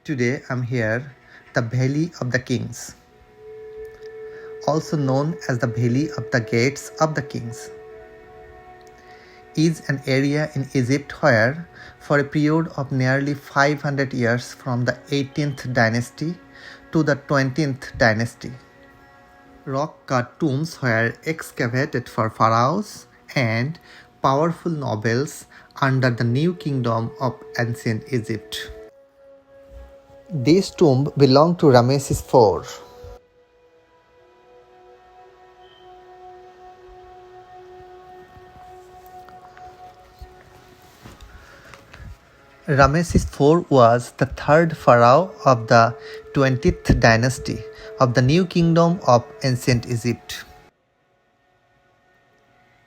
Today I'm here, the Valley of the Kings, also known as the Valley of the Gates of the Kings, is an area in Egypt where, for a period of nearly 500 years from the 18th dynasty to the 20th dynasty, rock-cut tombs were excavated for pharaohs and powerful nobles under the new kingdom of ancient Egypt. This tomb belonged to Ramesses IV. Ramesses IV was the third pharaoh of the 20th dynasty of the New Kingdom of Ancient Egypt.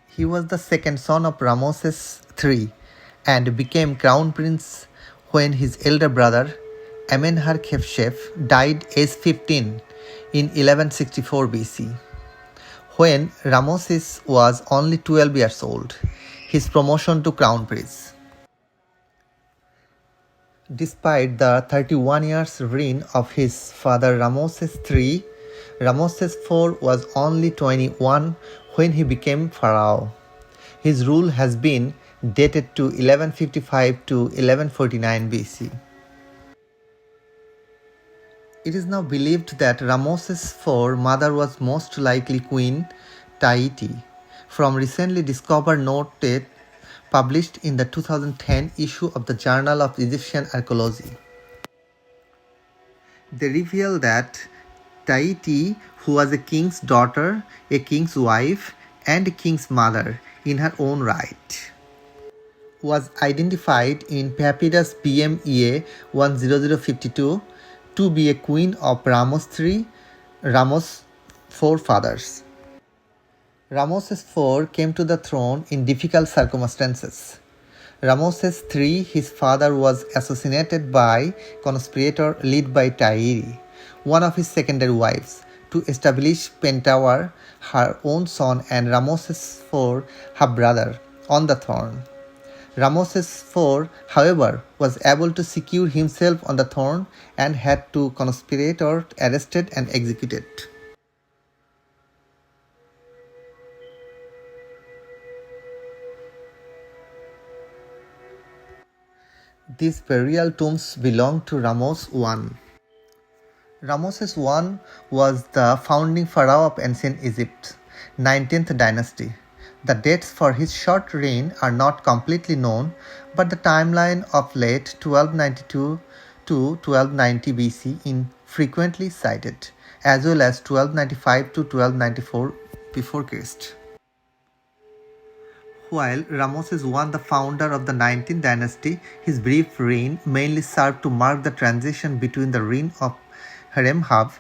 He was the second son of Ramesses III and became crown prince when his elder brother Amenhotep died aged 15 in 1164 BC. When Ramesses was only 12 years old, his promotion to crown prince. Despite the 31 years reign of his father Ramesses III, Ramesses IV was only 21 when he became pharaoh. His rule has been dated to 1155 to 1149 BC. It is now believed that Ramesses IV's mother was most likely Queen Tahiti, from recently discovered notes published in the 2010 issue of the Journal of Egyptian Archaeology. They reveal that Tahiti, who was a king's daughter, a king's wife, and a king's mother in her own right, was identified in Papyrus BMEA 10052 to be a queen of Ramesses III, Ramesses' forefathers. Ramesses IV came to the throne in difficult circumstances. Ramesses III, his father, was assassinated by conspirator led by Tahiti, one of his secondary wives, to establish Pentawar, her own son and Ramesses IV half-brother, on the throne. Ramesses IV, however, was able to secure himself on the throne and had two conspirators arrested and executed. These burial tombs belong to Ramesses I. Ramesses I was the founding pharaoh of ancient Egypt, 19th dynasty. The dates for his short reign are not completely known, but the timeline of late 1292 to 1290 BC is frequently cited, as well as 1295 to 1294 before Christ. While Ramesses I, the founder of the 19th dynasty, his brief reign mainly served to mark the transition between the reign of Haremhab,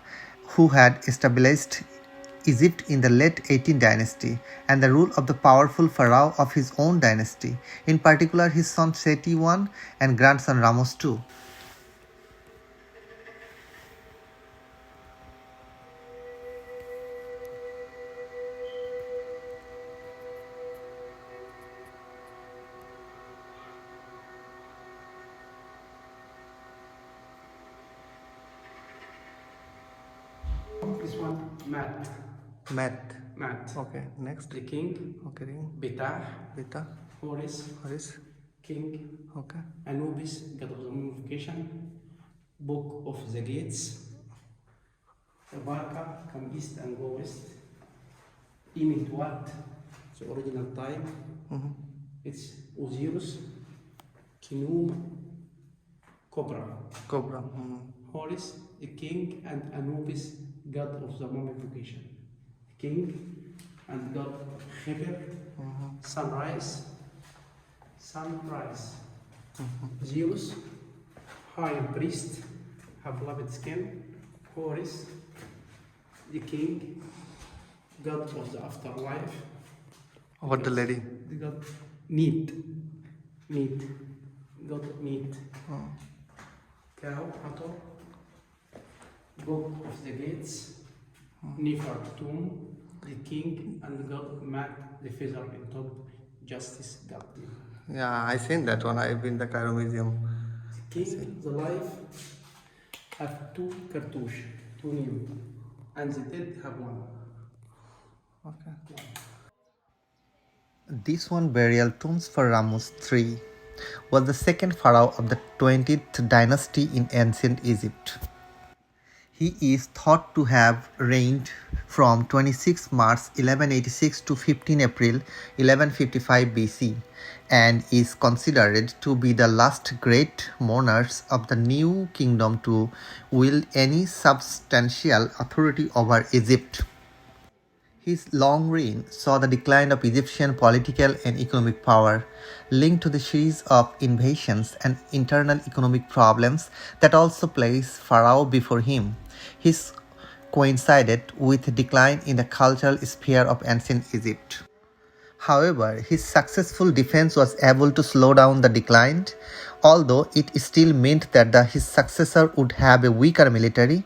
who had established Egypt in the late 18th dynasty, and the rule of the powerful pharaoh of his own dynasty, in particular his son Seti I and grandson Ramesses II. This one, Mat. Math. Mat. Okay, next. The king. Okay, Betah. Beta, Horus. Horis. King. Okay. Anubis, god of the mummification. Book of the gates. Barca, come east and go west. Emil Duat, the original time. It's Osiris, Kinum, Cobra. Cobra. Horus, the king, and Anubis, god of the mummification. King and god Khepir, sunrise. Zeus, high priest, have loved skin. Horus, the king, god of the afterlife. What the lady? The god meat, god of meat. Cow, Hathor, book of the gates. Nefertum, the king, and god Mat, the feather in top, justice god. Yeah, I seen that one. I've been in the Cairo Museum. The king, the life, have two cartouche, two new, and the dead have one. Okay. This one burial tombs for Ramses III was the second pharaoh of the 20th dynasty in ancient Egypt. He is thought to have reigned from 26 March 1186 to 15 April 1155 BC and is considered to be the last great monarch of the new kingdom to wield any substantial authority over Egypt. His long reign saw the decline of Egyptian political and economic power, linked to the series of invasions and internal economic problems that also placed Pharaoh before him. His coincided with a decline in the cultural sphere of ancient Egypt. However, his successful defense was able to slow down the decline, although it still meant that his successor would have a weaker military.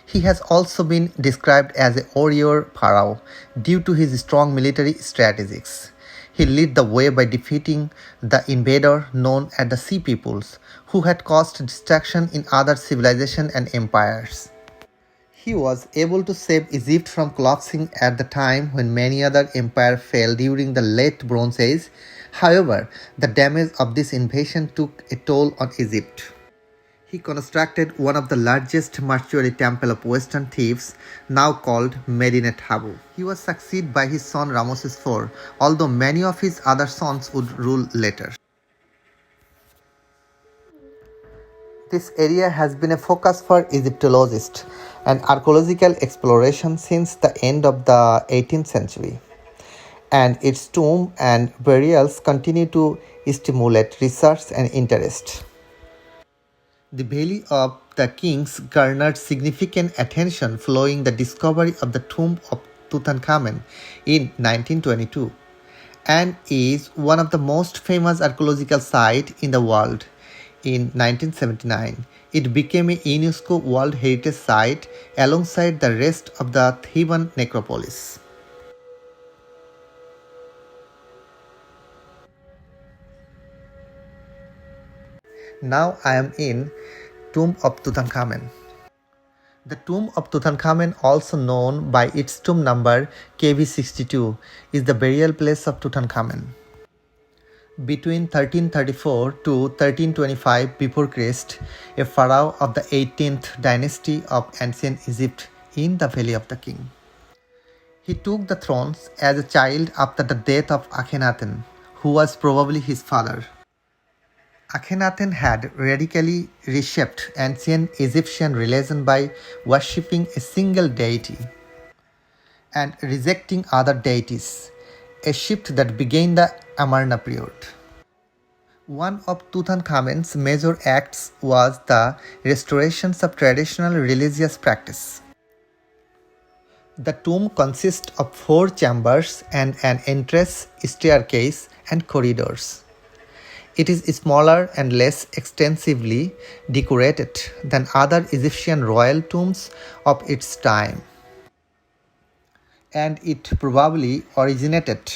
He has also been described as a warrior pharaoh due to his strong military strategies. He led the way by defeating the invader known as the Sea Peoples, who had caused destruction in other civilizations and empires. He was able to save Egypt from collapsing at the time when many other empires fell during the late Bronze Age. However, the damage of this invasion took a toll on Egypt. He constructed one of the largest mortuary temples of Western Thebes, now called Medinet Habu. He was succeeded by his son Ramesses IV, although many of his other sons would rule later. This area has been a focus for Egyptologists and archaeological exploration since the end of the 18th century, and its tomb and burials continue to stimulate research and interest. The Valley of the Kings garnered significant attention following the discovery of the tomb of Tutankhamen in 1922 and is one of the most famous archaeological sites in the world. In 1979, it became a UNESCO World Heritage Site alongside the rest of the Theban necropolis. Now I am in Tomb of Tutankhamen. The tomb of Tutankhamen, also known by its tomb number KV62, is the burial place of Tutankhamen. Between 1334 to 1325 before Christ, a pharaoh of the 18th dynasty of ancient Egypt in the Valley of the King. He took the throne as a child after the death of Akhenaten, who was probably his father. Akhenaten had radically reshaped ancient Egyptian religion by worshipping a single deity and rejecting other deities, a shift that began the Amarna period. One of Tutankhamun's major acts was the restoration of traditional religious practice. The tomb consists of 4 chambers and an entrance, staircase, and corridors. It is smaller and less extensively decorated than other Egyptian royal tombs of its time, and it probably originated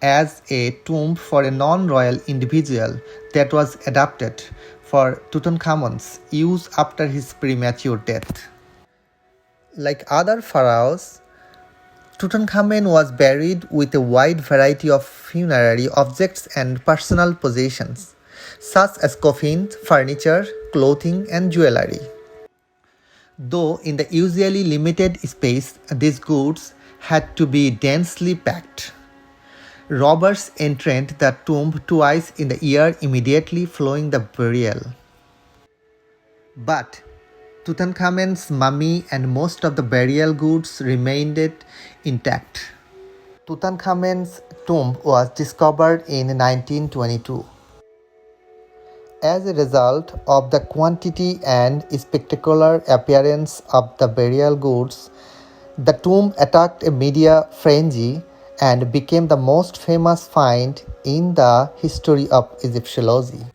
as a tomb for a non-royal individual that was adapted for Tutankhamun's use after his premature death. Like other pharaohs, Tutankhamun was buried with a wide variety of funerary objects and personal possessions, such as coffins, furniture, clothing, and jewelry. Though in the usually limited space, these goods had to be densely packed. Robbers entered the tomb twice in the year immediately following the burial. But Tutankhamun's mummy and most of the burial goods remained intact. Tutankhamun's tomb was discovered in 1922. As a result of the quantity and spectacular appearance of the burial goods, the tomb attracted a media frenzy and became the most famous find in the history of Egyptology.